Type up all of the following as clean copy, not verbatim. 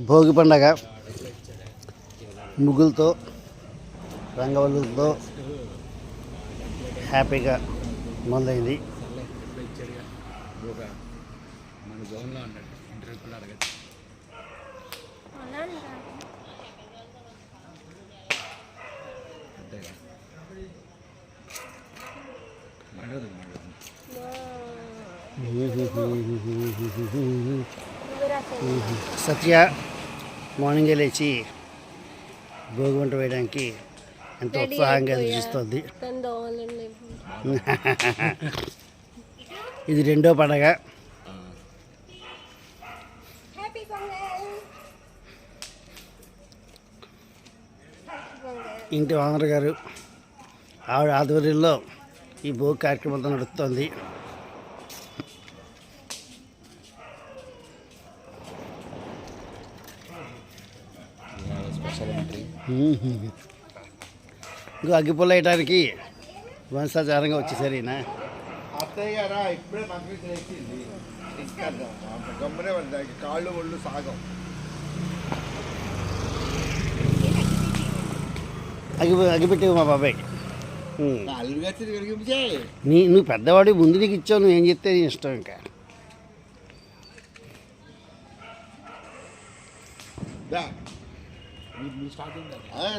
భోగి పండగ ముగ్గులతో రంగవల్లులతో హ్యాపీగా మొదలైంది. సత్య మార్నింగే లేచి భోగి వంట వేయడానికి ఎంతో ఉత్సాహంగా చూస్తుంది. ఇది రెండో పండగ. ఇంటి ఓనర్ గారు ఆవిడ ఆధ్వర్యంలో ఈ భోగి కార్యక్రమంతో నడుస్తుంది. ఇంకో అగ్గిపుల్ల వేయడానికి వంశాచారంగా వచ్చేసరి అత్తయ్య గారా ఇప్పుడే నాకు తెలిసింది. గమ్మనే పడ్డాయి కాళ్ళు ఒళ్ళు సాగం. అగ్గిపెట్టేవు మా బాబాయ్కి. అల్లుగా తిరిగి నువ్వు పెద్దవాడి ముందు నీకు ఇచ్చావు, నువ్వు ఏం చెప్తే నీ ఇష్టం. ఇంకా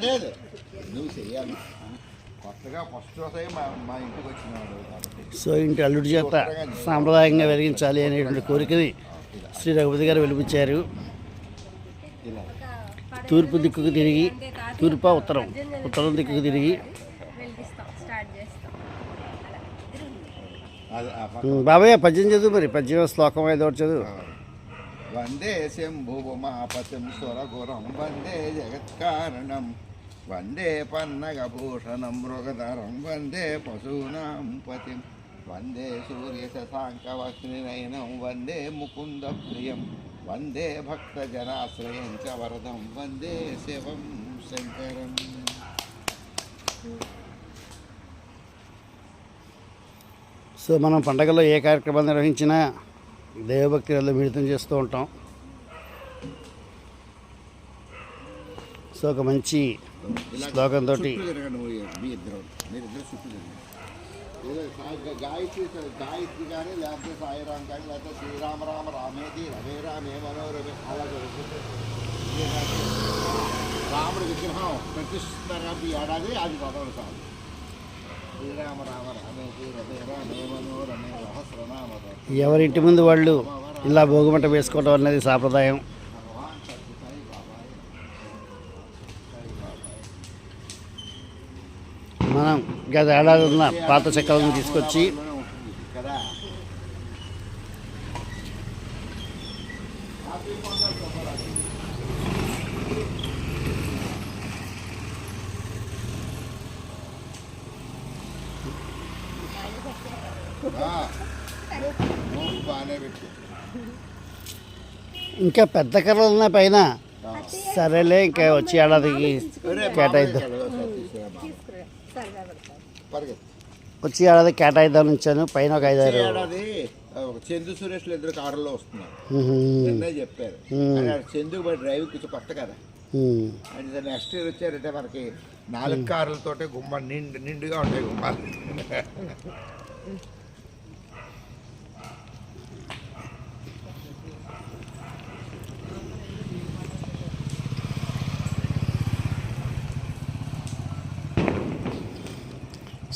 లేదు నువ్వు చెయ్యాలి. కొత్తగా ఫస్ట్ రోజే మా ఇంటికి వచ్చినాడు కాబట్టి సో ఇంటి అల్లుడి చేత సాంప్రదాయంగా వెలిగించాలి అనేటువంటి కోరికని శ్రీ రఘుపతి గారు వెలిపించారు. తూర్పు దిక్కుకు తిరిగి, ఉత్తరం దిక్కుకు తిరిగి. బాబాయ్ పద్యం చదువు, మరి పద్యం శ్లోకం ఏదో చదువు. వందే శంభుమాపతిం స్వరగురం వందే జగత్కారణం వందే పన్నగభూషణం మృగధరం వందే పశూనాం పతిం వందే సూర్యశశాంకవక్నినయనం వందే ముకుంద ప్రియం వందే భక్తజనాశ్రయం చ వరదం వందే శివం శంకరం. సో మనం పండగలో ఏ కార్యక్రమాలు నిర్వహించినా దైవభక్తి వల్ల మిళితం చేస్తూ ఉంటాం. సో ఒక మంచి శ్లోకంతో గాయత్రి కానీ లేకపోతే సాయిరామ్ కానీ లేకపోతే శ్రీరామ రామ రామేది రమే రామే మనోరమే అలా రాముడి విగ్రహం ప్రతిష్ఠిస్తారు ఈ ఏడాది అది పదవుడు కాదు. శ్రీరామ రామ రామేది రమే రామే మనోరమే సహస్రనామ. ఎవరింటి ముందు వాళ్ళు ఇలా భోగిమంట వేసుకోవడం అనేది సాంప్రదాయం. మనం గత ఏడాది ఉన్న పాత చెక్కలను తీసుకొచ్చి ఇంకా పెద్ద కర్రలు ఉన్నాయి పైన. సరేలే, ఇంకా వచ్చే ఏడాదికి కేటాయిద్దాం, వచ్చే ఏడాది కేటాయిద్దాం ఉంచాను. పైన ఒక 5-6 ఏడాది చందు సురేష్లు ఇద్దరు కారులో వస్తున్నారు నిన్నే చెప్పారు. చందుకు బట్టి డ్రైవింగ్ కొంచెం కొత్త కదా. అంటే నెక్స్ట్ ఇయర్ వచ్చారంటే మనకి 4 కార్లతోటే గుమ్మ నిండుగా ఉంటాయి గుమ్మాలు.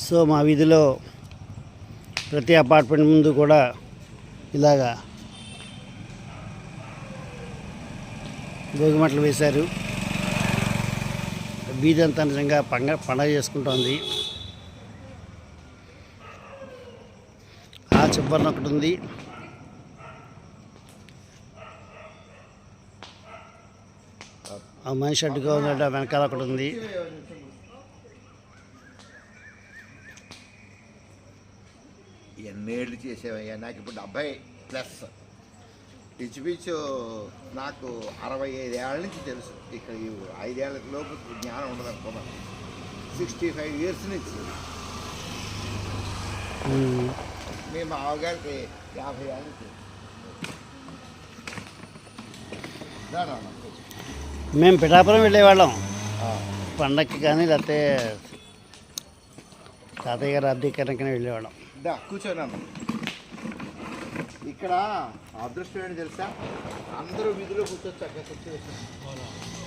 సో మా వీధిలో ప్రతి అపార్ట్మెంట్ ముందు కూడా ఇలాగా భోగిమంటలు వేశారు. వీధి అంతా నిజంగా పండగ చేసుకుంటోంది. ఆ చివరన ఒకటి ఉంది. ఆ మనిషి అడ్డుగా ఉందంటే వెనకాల ఒకటి ఉంది. ఎన్నేళ్ళు చేసేవయ్యా, నాకు ఇప్పుడు 70+. పిచ్చు నాకు 65 ఏళ్ళ నుంచి తెలుసు. ఇక్కడ 5 ఏళ్ళ లోపు జ్ఞానం ఉండదు అనుకున్నాను. 65 years నుంచి. మీ మామగారికి 50 ఏళ్ళ నుంచి. మేము పిఠాపురం వెళ్ళేవాళ్ళం పండక్కి కానీ లేకపోతే తాతయ్య గారు అద్దెకరకనే వెళ్ళేవాళ్ళం. కూర్చోనమ్మా. ఇక్కడ అదృష్టం ఏంటి తెలుసా, అందరూ వీధిలో కూర్చొచ్చు, అక్కడ కూర్చోవచ్చు.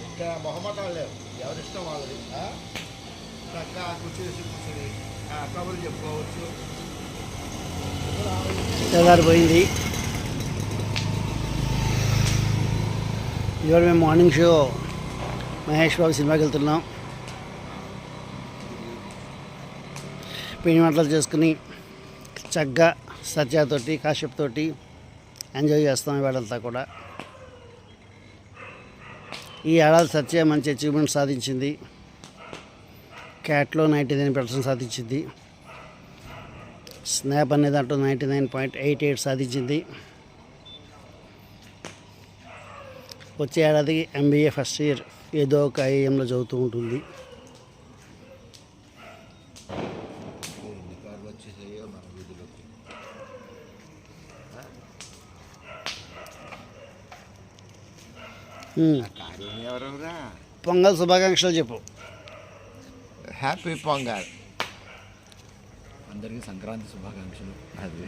ఇక్కడ మొహమాటాలు లేవు, ఎవరిష్టం వాళ్ళది. చక్కగా కూర్చోసి కూర్చొని కబుర్లు చెప్పుకోవచ్చు. తెల్లారిపోయింది. ఇవాళ మేము మార్నింగ్ షో మహేష్ బాబు సినిమాకి వెళ్తున్నాం. పిండి వంటలు చేసుకుని చక్కగా సత్యతోటి కాశ్యప్ తోటి ఎంజాయ్ చేస్తాం ఇవాళంతా కూడా. ఈ ఏడాది సత్య మంచి అచీవ్మెంట్ సాధించింది. క్యాట్లో 99% సాధించింది. స్నాప్ అనే దాంట్లో 99.88 సాధించింది. వచ్చే ఏడాది MBA ఫస్ట్ ఇయర్ ఏదో ఒక IIMలో చదువుతూ ఉంటుంది. పొంగల్ శుభాకాంక్షలు చెప్పు. హ్యాపీ పొంగల్. అందరికీ సంక్రాంతి శుభాకాంక్షలు. అది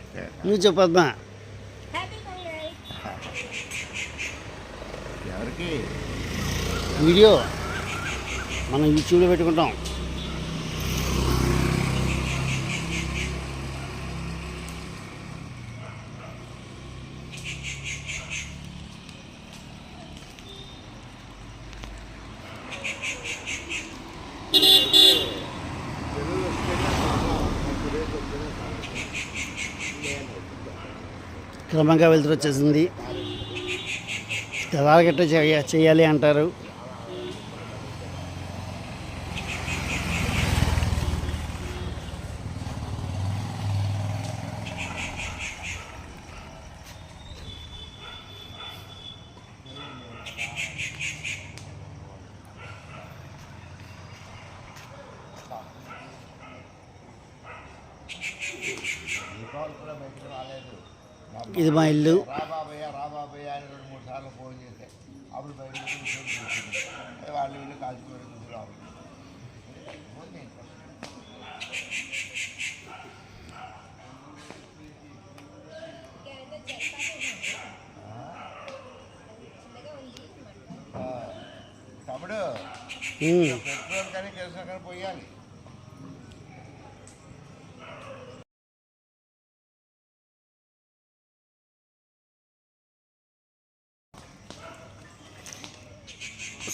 నువ్వు చెప్పమ్మా. ఎవరికి వీడియో మనం యూట్యూబ్లో పెట్టుకుంటాం. క్రమంగా వెళ్తూ వచ్చేసింది. తెల్లారగట్ట చేయాలి అంటారు. ఇది మా ఇల్లు. రాబాబయ్య అని 2-3 సార్లు ఫోన్ చేస్తే అప్పుడు బయట వాళ్ళు వీళ్ళు కాల్చిపోయి రావు. తమ్ముడు పెట్రోల్ కానీ కిరసన కానీ పోయాలి.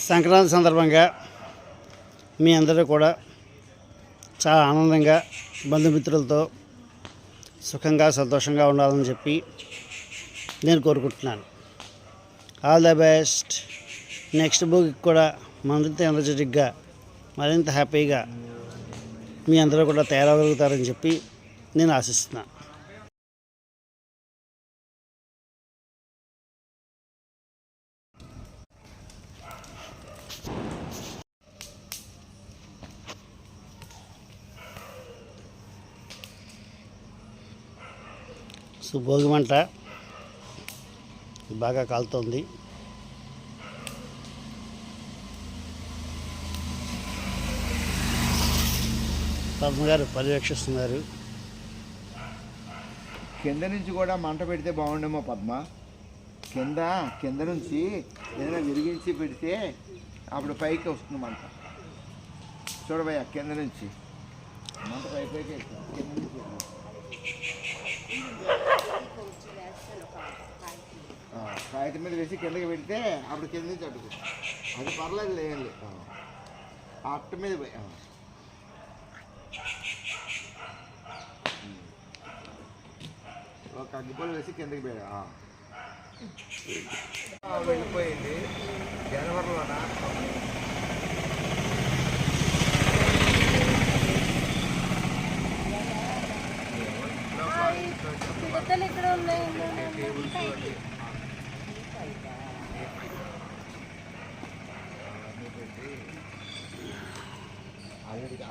సంక్రాంతి సందర్భంగా మీ అందరూ కూడా చాలా ఆనందంగా బంధుమిత్రులతో సుఖంగా సంతోషంగా ఉండాలని చెప్పి నేను కోరుకుంటున్నాను. All the best. Next book కూడా మరింత ఎనర్జెటిక్గా మరింత హ్యాపీగా మీ అందరూ కూడా తయారవగలుగుతారని చెప్పి నేను ఆశిస్తున్నాను. సో భోగి మంట బాగా కాలుతోంది. పద్మ గారు పర్యవేక్షిస్తున్నారు. కింద నుంచి కూడా మంట పెడితే బాగుండేమో పద్మ. కింద నుంచి ఏదైనా విరిగించి పెడితే అప్పుడు పైకి వస్తుంది మంట. చూడబోయా కింద నుంచి మంట పైకి కింద నుంచి కాగితం మీద వేసి కిందకి పెడితే అప్పుడు కింద నుంచి అడుగు అది పర్లేదు లేదండి. అట్ట మీద పోయి ఒక అగ్గిపొలు వేసి కిందకి పోయా వెళ్ళిపోయింది జనవరిలోన.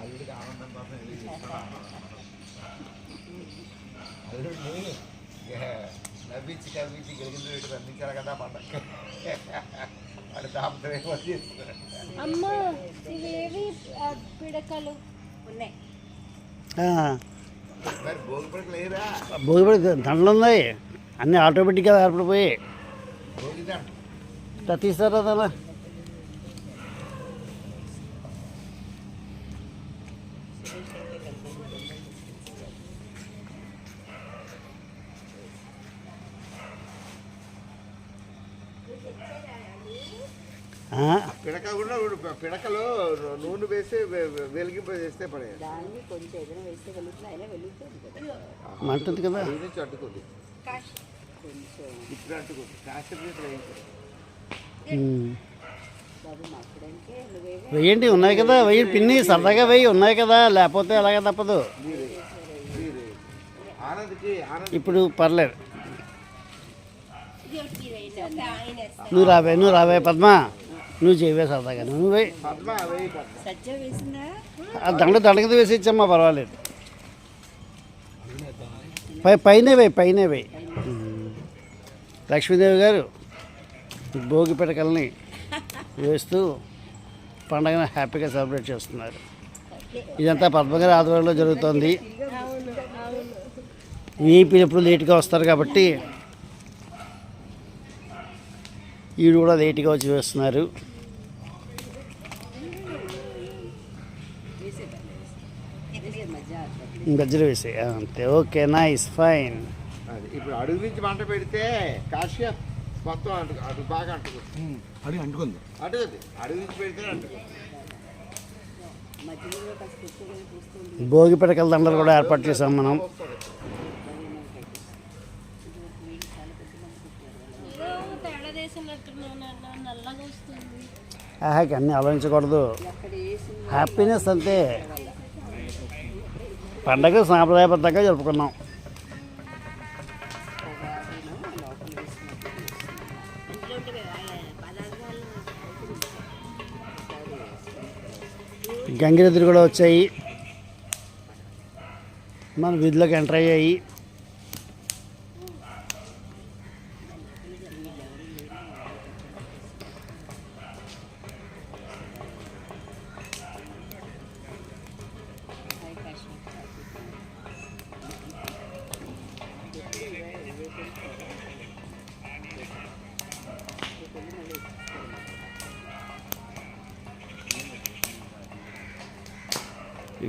అల్లుడికి ఆనందం కోసం వెళ్ళి అల్లుడిని నవ్వించి కలిగించి గెలిగింది పెట్టి వెలిగించాలి కదా పండగ. వాడు దాంతో ఏమో చేస్తున్నాడు. అమ్మ ఇవేవి పిడకలు ఉన్నాయి. మరి భోగిపడక లేరా? భోగిపడి దండలు ఉన్నాయి, అన్నీ ఆటోమేటిక్గా ఏర్పడిపోయి భోగిదండ ఇట్లా తీస్తారా అలా. పిడక కూడా పిడకలో నూనె వేసి వెలిగింప చేస్తే పడేది. దాన్ని కొంచెం ఏదైనా వేస్తే వెలుగుతుంది, అయినా వెలుగుతుంది కదా. మంటుంది కదా. ఈ నుంచి అడ్డుకుంది, కొంచెం ఇప్పుడు అడ్డుకుంది. కాశ్మీర్ నుంచి వేయించారు. బాబు మాట్లాడానికే నువ్వేమో వెయ్యండి, ఉన్నాయి కదా, వెయ్యి పిన్ని సరదాగా వెయ్యి, ఉన్నాయి కదా, లేకపోతే అలాగే తప్పదు. ఆనంద్కి ఆనంద్ ఇప్పుడు పర్లేదు. ఇది ఒకటి వేయండి, ఒక ఆయన వేస్తారు. నువ్వు రావే పద్మ, నువ్వు చేయవే సరదాగా, నువ్వు వెయ్యి. పద్మ వేయి పద్మ. సజ్జ వేసిందా? ఆ దండకి వేసి ఇచ్చమ్మా, పర్వాలేదు. పైన వేయి. లక్ష్మీదేవి గారు భోగి పిడకల్ని వేస్తూ పండగను హ్యాపీగా సెలబ్రేట్ చేస్తున్నారు. ఇదంతా పద్మగారి ఆధ్వర్యంలో జరుగుతోంది. వీపీలు ఎప్పుడు లేట్గా వస్తారు కాబట్టి వీడు కూడా లేట్గా వచ్చి వేస్తున్నారు. వేసే మధ్య గజ్జలు వేసి అంతే. Okay, nice, fine. అది ఇప్పుడు అడుగు నుంచి మంట పెడితే కాశ్య మొత్తం అటు బాగా అంటుకుంది. అడుగు అంటుకుంది. అటుకుంది, అడుగు నుంచి పెడితే అంటుకుంది. మధ్యలో కాస్త ఎక్కువగా చూస్తుంది. భోగి పిడకల దండలు కూడా ఏర్పాటు చేసాం మనం. ఏదో తేడా చేసినట్టున్నాను అన్న, నల్లగా వస్తుంది. అన్నీ ఆలోచించకూడదు, అక్కడ వేసింది హ్యాపీనెస్ అంతే. పండగ సాంప్రదాయబద్ధంగా జరుపుకున్నాం. లోపల వేసినట్టు అందులో ఉండే పదార్థాలు గంగిరెద్దులు కూడా వచ్చాయి, మన వీధిలోకి ఎంటర్ అయ్యాయి.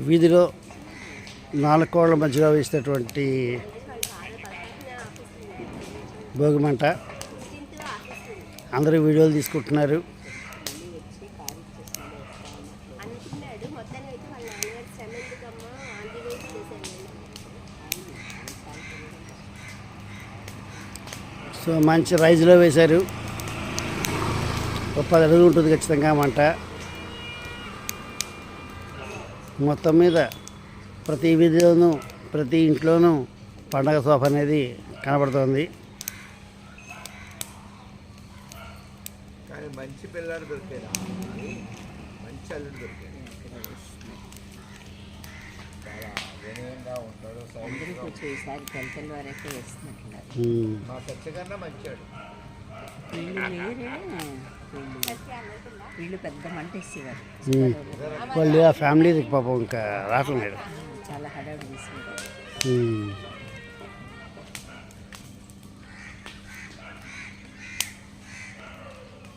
వీధిలో 4 కోళ్ల మధ్యలో వేసేటటువంటి భోగిమంట. అందరూ వీడియోలు తీసుకుంటున్నారు. అనుకున్నాడు మొత్తాన్ని అయితే వాళ్ళ నాన్నగారు శ్రమెందుకమ్మా ఆంటీ వేసి చేశాను. సో మంచి రైజ్లో వేశారు. ఒక 10 అడుగులు ఉంటుంది ఖచ్చితంగా మంట. మొత్తం మీద ప్రతి వీధిలోనూ ప్రతి ఇంట్లోనూ పండగ శోభ అనేది కనబడుతోంది. కానీ మంచి పిల్లాడు దొరికాడు, మంచి అల్లుడు దొరికాడు. చాలా వినయంగా ఉంటాడు, సౌందర్యంగా కొంచెం ఈసారి తెల్ల వరకే వేస్తున్నట్టున్నారు. మా సత్యకన్నా మంచాడు. వీళ్ళు వేరే వీళ్ళు పెద్ద మంట వేసేవారు. వాళ్ళు ఆ ఫ్యామిలీ పాపం ఇంకా రావట్లేదు. చాలా హడావుడి తీసుకుంటారు.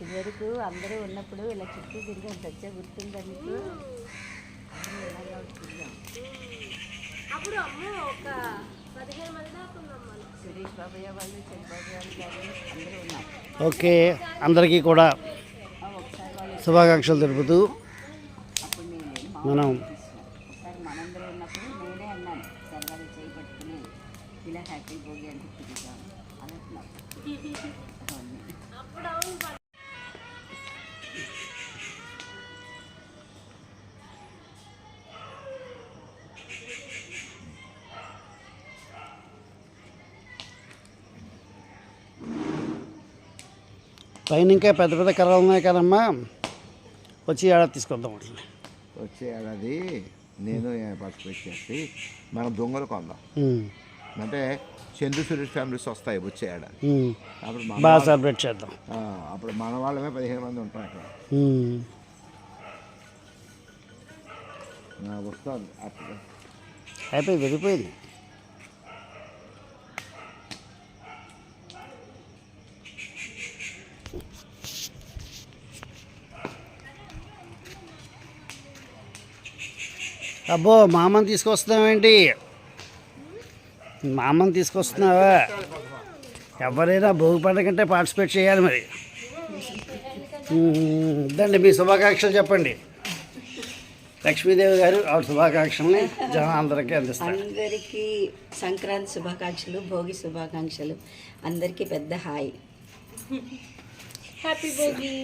ఇదివరకు అందరూ ఉన్నప్పుడు ఇలా చుట్టూ తిరిగాం. సజ్జ గుర్తుందా మీకు? అందరూ ఇలాగా తిరిగాం. అప్పుడు అమ్మ ఒక 15 మంది దాకా ఉన్నాం మనం. సురేష్ బాబయ్య వాళ్ళు, చంద్రబాబు గారు అందరూ ఉన్నాం. ఓకే, అందరికీ కూడా ఒకసారి వాళ్ళు శుభాకాంక్షలు తెలుపుతూ అప్పుడు నేను మనం ఒకసారి మనందరూ ఉన్నప్పుడు నేనే అన్నాను, సరదాగా చేయి పట్టుకుని ఇలా హ్యాపీ భోగి అంటే తిరిగాం అన్నట్టున్నాం. అప్పుడు అవును పైన ఇంకా పెద్ద పెద్ద కర్రలు ఉన్నాయి కదమ్మా, వచ్చి ఏడాది తీసుకొద్దాం. వచ్చే ఏడాది నేను పట్టుకొచ్చేసి మనం దొంగలు కొందాం. అంటే చందు సురేష్ ఫ్యామిలీస్ వస్తాయి వచ్చే ఏడాది. అప్పుడు బాగా సెలబ్రేట్ చేద్దాం. అప్పుడు మన వాళ్ళమే 15 మంది ఉంటాం అక్కడ. వస్తుంది అప్పుడు అయిపోయి వెళ్ళిపోయింది. అబ్బో మామని తీసుకొస్తున్నావేంటి? మామని తీసుకొస్తున్నావా? ఎవరైనా భోగి పండుగ కంటే పార్టిసిపేట్ చేయాలి మరి. ఇదండి మీ శుభాకాంక్షలు చెప్పండి. లక్ష్మీదేవి గారు ఆవిడ శుభాకాంక్షల్ని జనాలందరికీ అందిస్తారు. అందరికీ సంక్రాంతి శుభాకాంక్షలు, భోగి శుభాకాంక్షలు. అందరికీ పెద్ద హాయ్. హ్యాపీ భోగి.